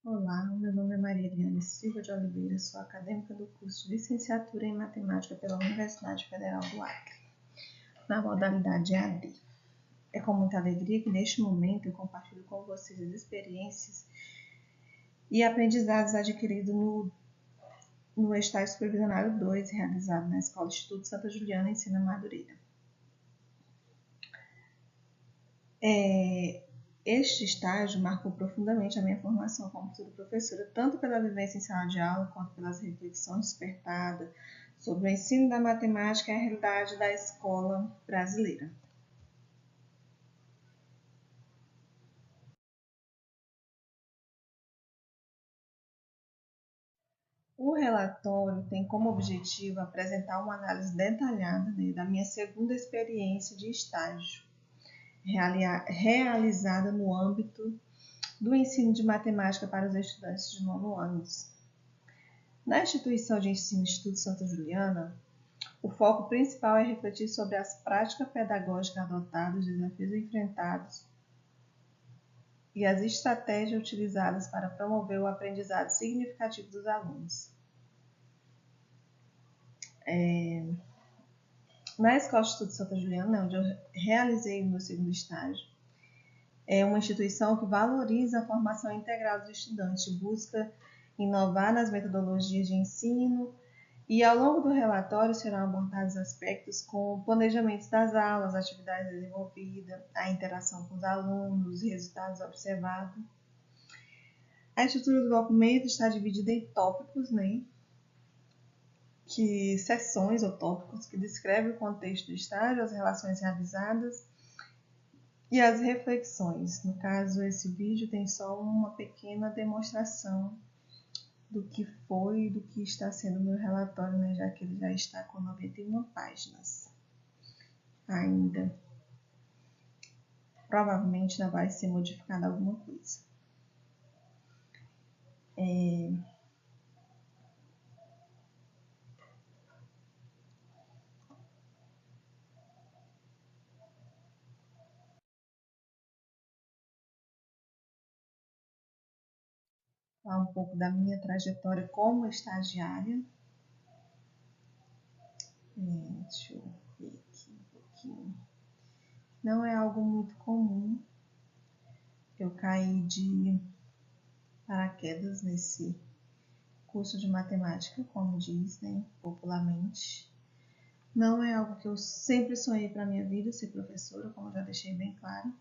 Olá, meu nome é Maria Eliane Silva de Oliveira, sou acadêmica do curso de Licenciatura em Matemática pela Universidade Federal do Acre, na modalidade EAD. É com muita alegria que neste momento eu compartilho com vocês as experiências e aprendizados adquiridos no estágio supervisionário 2, realizado na Escola Instituto Santa Juliana, em Sena Madureira. Este estágio marcou profundamente a minha formação como futura professora, tanto pela vivência em sala de aula, quanto pelas reflexões despertadas sobre o ensino da matemática e a realidade da escola brasileira. O relatório tem como objetivo apresentar uma análise detalhada da minha segunda experiência de estágio, realizada no âmbito do ensino de matemática para os estudantes de 9º ano. Na instituição de ensino Instituto Santa Juliana, o foco principal é refletir sobre as práticas pedagógicas adotadas, os desafios enfrentados e as estratégias utilizadas para promover o aprendizado significativo dos alunos. Na Escola Instituto Santa Juliana, onde eu realizei o meu segundo estágio, é uma instituição que valoriza a formação integral dos estudantes, busca inovar nas metodologias de ensino, e ao longo do relatório serão abordados aspectos como o planejamento das aulas, atividades desenvolvidas, a interação com os alunos, os resultados observados. A estrutura do documento está dividida em tópicos, seções ou tópicos que descrevem o contexto do estágio, as relações realizadas e as reflexões. No caso, esse vídeo tem só uma pequena demonstração do que foi e do que está sendo o meu relatório, já que ele já está com 91 páginas ainda. Provavelmente ainda vai ser modificada alguma coisa. Falar um pouco da minha trajetória como estagiária. Deixa eu ver aqui um pouquinho. Não é algo muito comum. Eu caí de paraquedas nesse curso de matemática, como diz, popularmente. Não é algo que eu sempre sonhei para a minha vida, ser professora, como eu já deixei bem claro.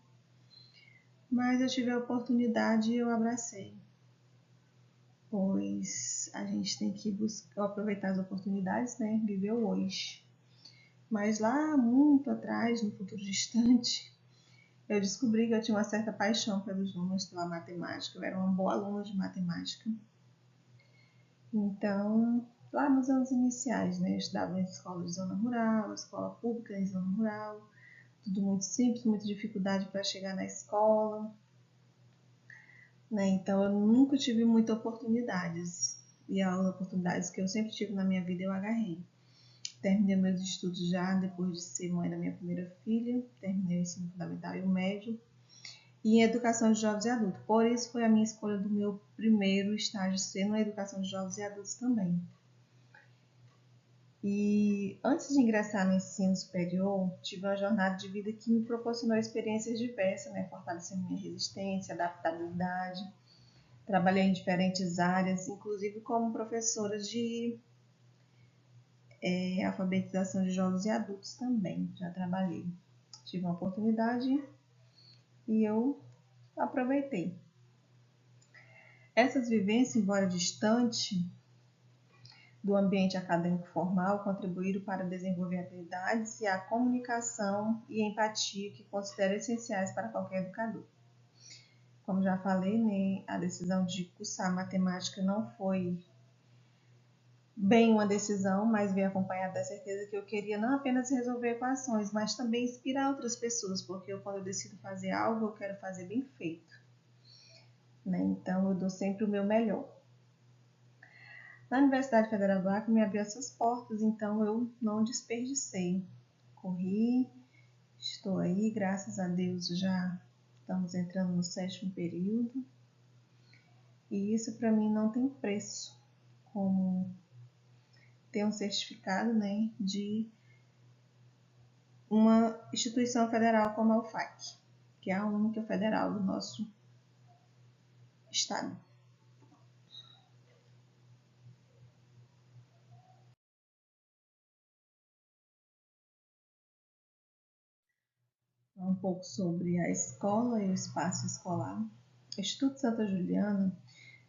Mas eu tive a oportunidade e eu abracei. Pois a gente tem que aproveitar as oportunidades, viver o hoje. Mas lá, muito atrás, no futuro distante, eu descobri que eu tinha uma certa paixão pelos números, pela matemática. Eu era uma boa aluna de matemática. Então, lá nos anos iniciais, eu estudava em escola de zona rural, escola pública em zona rural, tudo muito simples, muita dificuldade para chegar na escola. Então, eu nunca tive muitas oportunidades. E as oportunidades que eu sempre tive na minha vida, eu agarrei. Terminei meus estudos já depois de ser mãe da minha primeira filha. Terminei o ensino fundamental e o médio. E em educação de jovens e adultos. Por isso foi a minha escolha do meu primeiro estágio ser na educação de jovens e adultos também. E antes de ingressar no ensino superior, tive uma jornada de vida que me proporcionou experiências diversas, fortalecendo minha resistência, adaptabilidade. Trabalhei em diferentes áreas, inclusive como professora de alfabetização de jovens e adultos também. Já trabalhei. Tive uma oportunidade e eu aproveitei. Essas vivências, embora distantes do ambiente acadêmico formal, contribuíram para desenvolver habilidades e a comunicação e a empatia que considero essenciais para qualquer educador. Como já falei, a decisão de cursar matemática não foi bem uma decisão, mas veio acompanhada da certeza que eu queria não apenas resolver equações, mas também inspirar outras pessoas, porque quando eu decido fazer algo, eu quero fazer bem feito. Então, eu dou sempre o meu melhor. Na Universidade Federal do Acre me abriu essas portas, então eu não desperdicei. Corri, estou aí, graças a Deus já estamos entrando no 7º período. E isso para mim não tem preço, como ter um certificado, né, de uma instituição federal como a UFAC, que é a única federal do nosso estado. Um pouco sobre a escola e o espaço escolar. O Instituto Santa Juliana,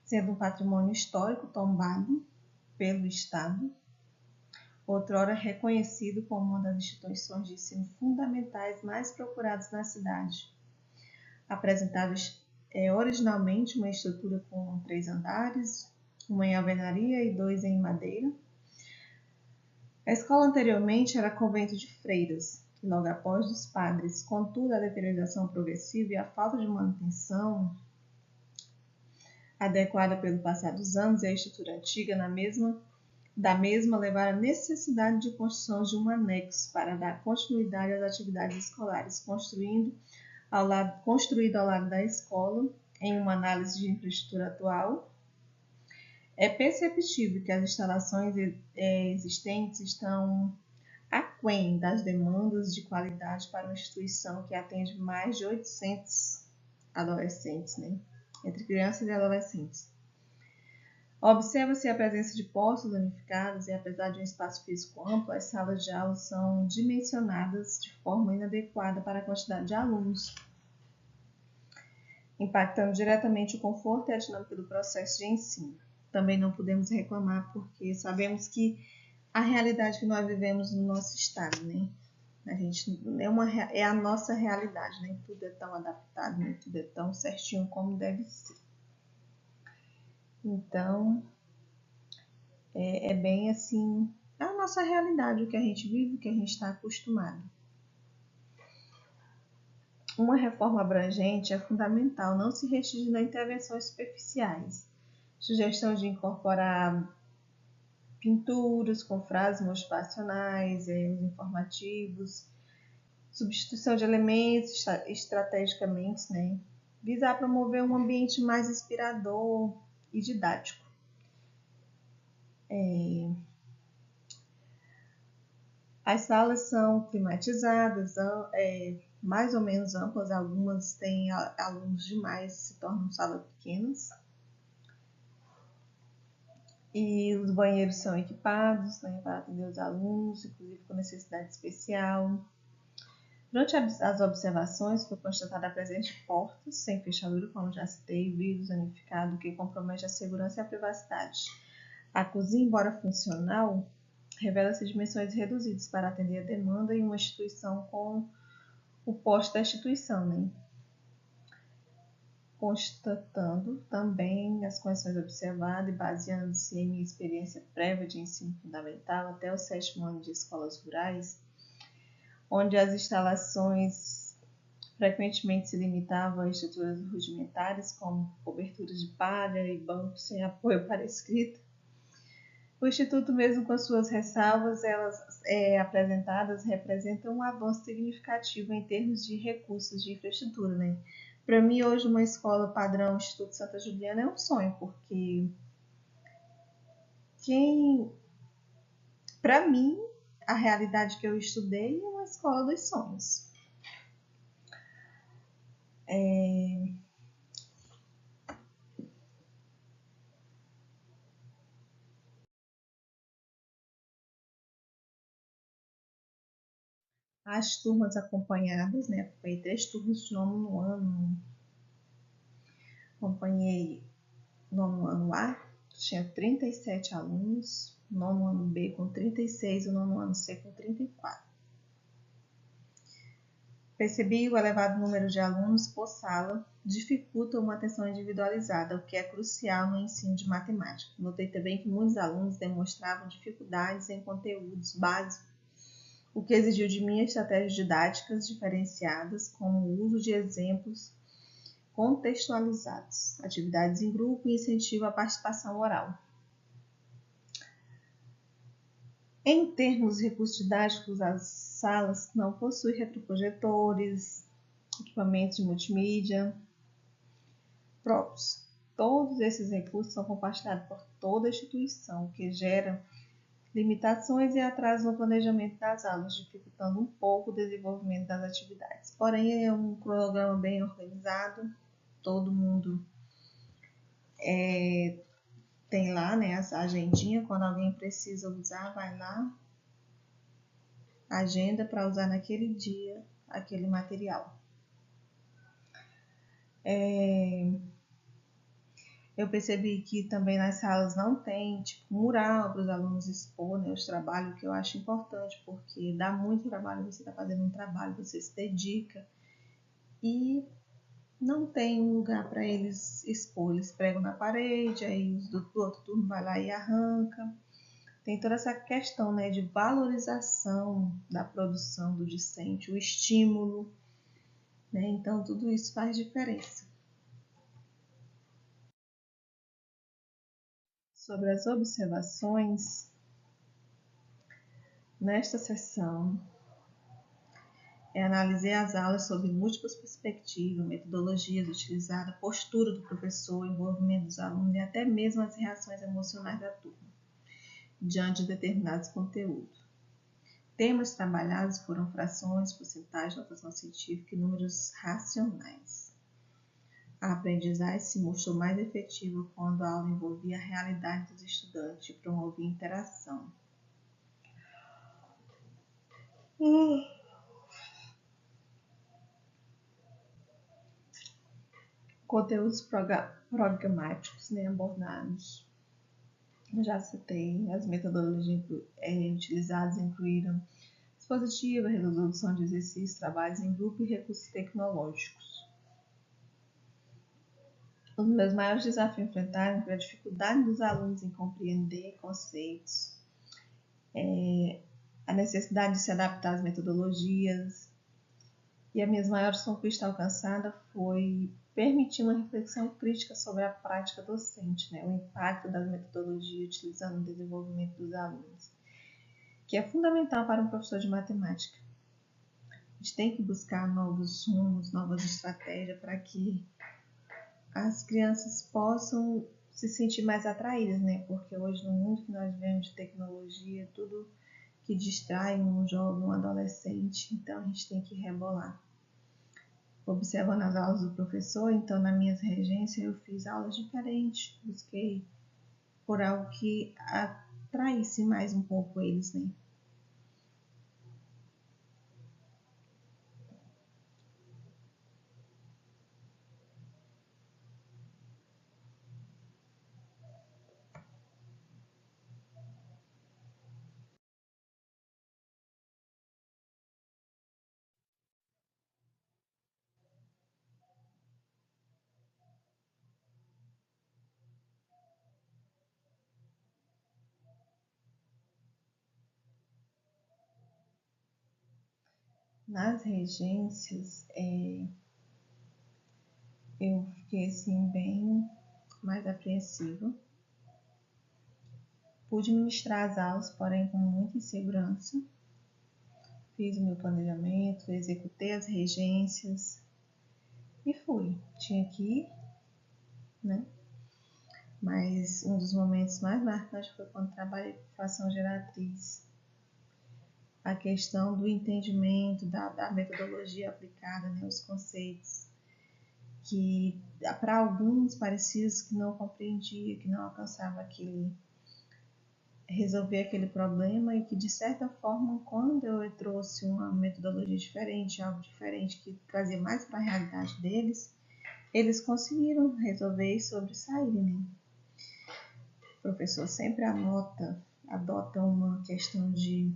sendo um patrimônio histórico tombado pelo Estado, outrora reconhecido como uma das instituições de ensino fundamentais mais procuradas na cidade. Apresentava originalmente uma estrutura com 3 andares, uma em alvenaria e 2 em madeira. A escola anteriormente era convento de freiras, e logo após dos padres. Contudo, a deterioração progressiva e a falta de manutenção adequada pelo passar dos anos e a estrutura antiga da mesma levaram à necessidade de construção de um anexo para dar continuidade às atividades escolares, construído ao lado da escola, em uma análise de infraestrutura atual. É perceptível que as instalações existentes estão aquém das demandas de qualidade para uma instituição que atende mais de 800 adolescentes, né? Entre crianças e adolescentes. Observa-se a presença de postos unificados e, apesar de um espaço físico amplo, as salas de aula são dimensionadas de forma inadequada para a quantidade de alunos, impactando diretamente o conforto e a dinâmica do processo de ensino. Também não podemos reclamar porque sabemos que a realidade que nós vivemos no nosso estado, né? A gente é a nossa realidade, nem tudo é tão adaptado, nem tudo é tão certinho como deve ser. Então, é bem assim, é a nossa realidade, o que a gente vive, o que a gente está acostumado. Uma reforma abrangente é fundamental, não se restringe a intervenções superficiais. Sugestão de incorporar pinturas com frases motivacionais, erros informativos, substituição de elementos estrategicamente, né? Visar promover um ambiente mais inspirador e didático. As salas são climatizadas, mais ou menos amplas, algumas têm alunos demais, se tornam salas pequenas. E os banheiros são equipados, né, para atender os alunos, inclusive com necessidade especial. Durante as observações, foi constatada a presença de portas sem fechadura, como já citei, vidros danificados, que compromete a segurança e a privacidade. A cozinha, embora funcional, revela-se dimensões reduzidas para atender a demanda em uma instituição com o porte da instituição, né? Constatando também as condições observadas e baseando-se em minha experiência prévia de ensino fundamental até o 7º ano de escolas rurais, onde as instalações frequentemente se limitavam a estruturas rudimentares, como coberturas de palha e bancos sem apoio para a escrita. O Instituto, mesmo com suas ressalvas, elas apresentadas, representam um avanço significativo em termos de recursos de infraestrutura, né? Para mim, hoje, uma escola padrão Instituto Santa Juliana é um sonho, porque para mim, a realidade que eu estudei é uma escola dos sonhos. As turmas acompanhadas, né? Acompanhei 3 turmas de nono ano. Acompanhei nono ano A, tinha 37 alunos, nono ano B com 36 e o nono ano C com 34. Percebi o elevado número de alunos por sala dificulta uma atenção individualizada, o que é crucial no ensino de matemática. Notei também que muitos alunos demonstravam dificuldades em conteúdos básicos, o que exigiu de mim estratégias didáticas diferenciadas, como o uso de exemplos contextualizados, atividades em grupo e incentivo à participação oral. Em termos de recursos didáticos, as salas não possuem retroprojetores, equipamentos de multimídia próprios. todos esses recursos são compartilhados por toda a instituição, o que gera limitações e atrasos no planejamento das aulas, dificultando um pouco o desenvolvimento das atividades. Porém, é um cronograma bem organizado, todo mundo tem lá, né, essa agendinha, quando alguém precisa usar, vai lá, agenda para usar naquele dia aquele material. Eu percebi que também nas salas não tem mural para os alunos expor, né, os trabalhos, que eu acho importante, porque dá muito trabalho, você está fazendo um trabalho, você se dedica e não tem um lugar para eles expor. Eles pregam na parede, aí os do outro turno vai lá e arranca. Tem toda essa questão, né, de valorização da produção do discente, o estímulo, né? Então tudo isso faz diferença. Sobre as observações, nesta sessão, analisei as aulas sob múltiplas perspectivas, metodologias utilizadas, postura do professor, envolvimento dos alunos e até mesmo as reações emocionais da turma diante de determinados conteúdos. Temas trabalhados foram frações, porcentagem, notação científica e números racionais. A aprendizagem se mostrou mais efetiva quando a aula envolvia a realidade dos estudantes e promovia interação. Conteúdos programáticos, né, abordados. Eu já citei, as metodologias utilizadas incluíram dispositiva, resolução de exercícios, trabalhos em grupo e recursos tecnológicos. Os meus maiores desafios enfrentaram foi a dificuldade dos alunos em compreender conceitos, a necessidade de se adaptar às metodologias, e a minha maior conquista alcançada foi permitir uma reflexão crítica sobre a prática docente, né? O impacto das metodologias utilizando no desenvolvimento dos alunos, que é fundamental para um professor de matemática. A gente tem que buscar novos rumos, novas estratégias para que as crianças possam se sentir mais atraídas, né? Porque hoje, no mundo que nós vivemos de tecnologia, tudo que distrai um jovem, um adolescente, então a gente tem que rebolar. Observando as aulas do professor, então nas minhas regências eu fiz aulas diferentes, busquei por algo que atraísse mais um pouco eles, né? Nas regências, eu fiquei assim bem mais apreensiva. Pude ministrar as aulas, porém com muita insegurança. Fiz o meu planejamento, executei as regências e fui. Tinha que ir, né? Mas um dos momentos mais marcantes foi quando trabalhei com fração geratriz. A questão do entendimento da metodologia aplicada, né, os conceitos, que para alguns parecia que não compreendia, que não alcançava resolver aquele problema, e que de certa forma, quando eu trouxe uma metodologia diferente, algo diferente que trazia mais para a realidade deles, eles conseguiram resolver e sobressaírem, né? O professor sempre adota uma questão de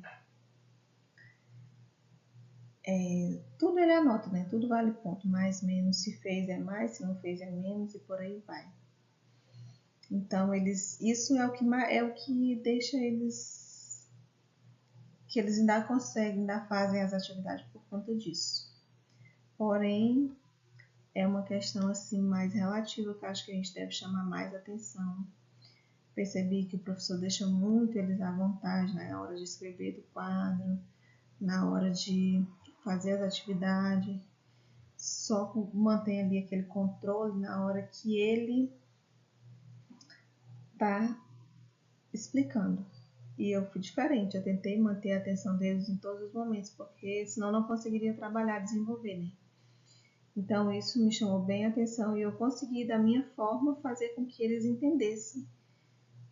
tudo ele anota, né? Tudo vale ponto, mais, menos, se fez é mais, se não fez é menos, e por aí vai. Então isso é o que deixa eles, que eles ainda conseguem, ainda fazem as atividades por conta disso. Porém, é uma questão assim mais relativa, que eu acho que a gente deve chamar mais atenção. Percebi que o professor deixa muito eles à vontade, né, na hora de escrever do quadro, na hora de fazer as atividades, só mantém ali aquele controle na hora que ele estar explicando. E eu fui diferente, eu tentei manter a atenção deles em todos os momentos, porque senão eu não conseguiria trabalhar, desenvolver, né? Então isso me chamou bem a atenção e eu consegui, da minha forma, fazer com que eles entendessem,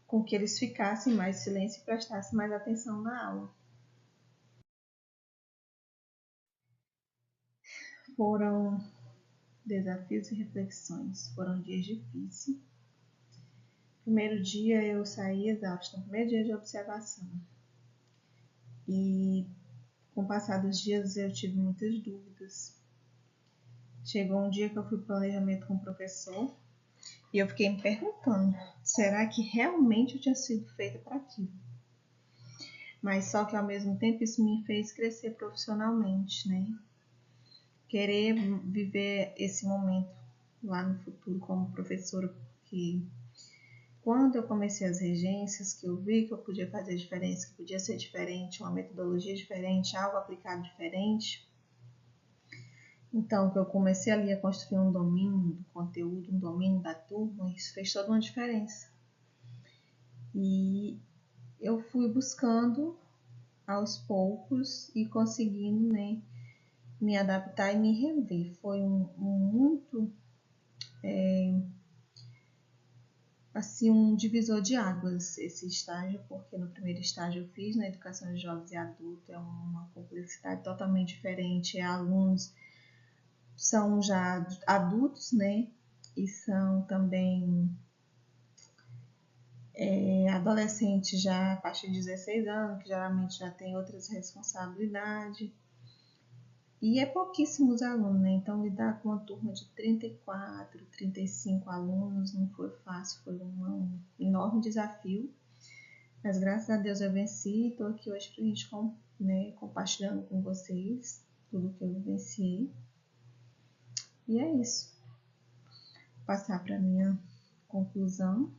com que eles ficassem mais em silêncio e prestassem mais atenção na aula. Foram desafios e reflexões, foram dias difíceis. Primeiro dia eu saí exausta, no primeiro dia de observação. E com o passar dos dias eu tive muitas dúvidas. Chegou um dia que eu fui para o planejamento com o professor e eu fiquei me perguntando, será que realmente eu tinha sido feita para aquilo? Mas só que ao mesmo tempo isso me fez crescer profissionalmente, né? Querer viver esse momento lá no futuro como professora, porque quando eu comecei as regências, que eu vi que eu podia fazer diferença, que podia ser diferente, uma metodologia diferente, algo aplicado diferente, então que eu comecei ali a construir um domínio do conteúdo, um domínio da turma, isso fez toda uma diferença. E eu fui buscando aos poucos e conseguindo, né, me adaptar e me rever. Foi muito assim, um divisor de águas esse estágio, porque no primeiro estágio eu fiz na educação de jovens e adultos, é uma complexidade totalmente diferente, alunos são já adultos, né, e são também adolescentes já a partir de 16 anos, que geralmente já tem outras responsabilidades, e é pouquíssimos alunos, né, então lidar com uma turma de 34, 35 alunos não foi fácil, foi um enorme desafio. Mas graças a Deus eu venci e estou aqui hoje para a gente, né, compartilhando com vocês tudo que eu vivenciei. E é isso. Vou passar para a minha conclusão.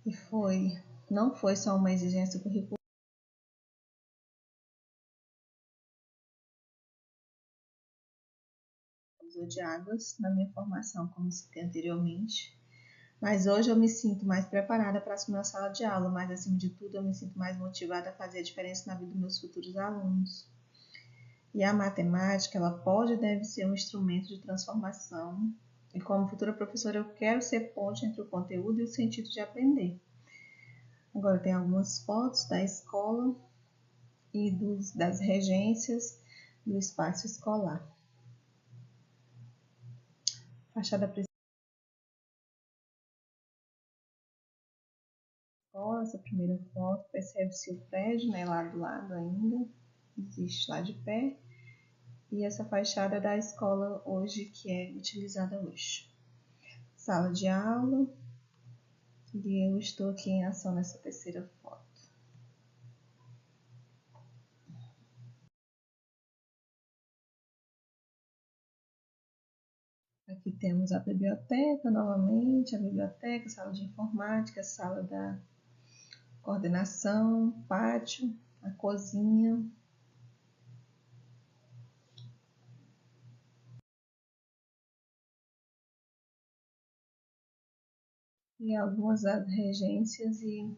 E não foi só uma exigência curricular. De águas na minha formação, como citei anteriormente. Mas hoje eu me sinto mais preparada para assumir a sala de aula, mas acima de tudo eu me sinto mais motivada a fazer a diferença na vida dos meus futuros alunos. E a matemática, ela pode e deve ser um instrumento de transformação. E como futura professora, eu quero ser ponte entre o conteúdo e o sentido de aprender. Agora tem algumas fotos da escola e das regências do espaço escolar. Fachada principal. Essa primeira foto, percebe-se o prédio, né, lá do lado ainda, existe lá de pé. E essa fachada da escola hoje, que é utilizada hoje. Sala de aula. E eu estou aqui em ação nessa terceira foto. Aqui temos a biblioteca novamente, a sala de informática, a sala da coordenação, pátio, a cozinha. E algumas das regências e